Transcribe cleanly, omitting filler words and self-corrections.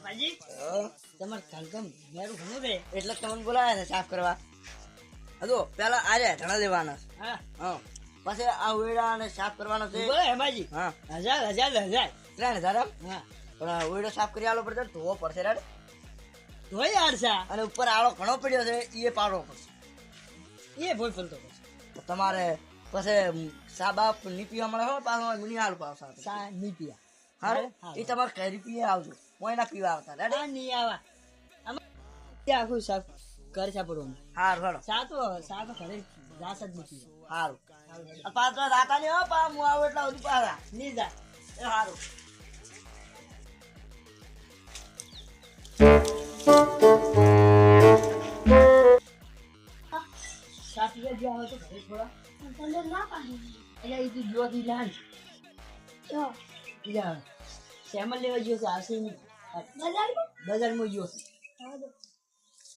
માજી તમાર કલકમ મેરું ઘણું રે એટલે તમને બોલાયા છે સાફ કરવા. હજો પેલા આરે ધણા લેવાના છે. હા હા પછી આ ઓયડા ને સાફ કરવાનો છે. બોલે હેમાજી હા 1000 3000 એમ. હા પણ આ ઓયડો સાફ કરી આલો પડશે, ધોવો પડશે રેડ. ધોઈ આડસા અને ઉપર આળો ઘણો પડ્યો છે એ પાડવો પડશે. એ ભોય ફલતો પછી તો તમારે પછી સાબાપ ની પીવા મળે હો પાછો મુની હાલ પાછા સા નીપિયા હારે એ તમારે કઈ પીએ આવજો કોઈ ના પીવા આવતા રેડ. આ ની આવા આમાં આખું સાફ ઘર સાપડવાનું હાર હડો સાતો ઘરે જાસ જ નથી હારું. પાછો રાતા ને હો પા હું આવું એટલા બધું પાછા ની જા એ હારું. સાફ જે આવે તો ઘરે થોડા અંદર ના પાડી એટલે એ તું જો દી લાન જો યા સેમલ લેવા ગયો છે આવશે નહીં બજારમાં બજારમાં ગયો છે હા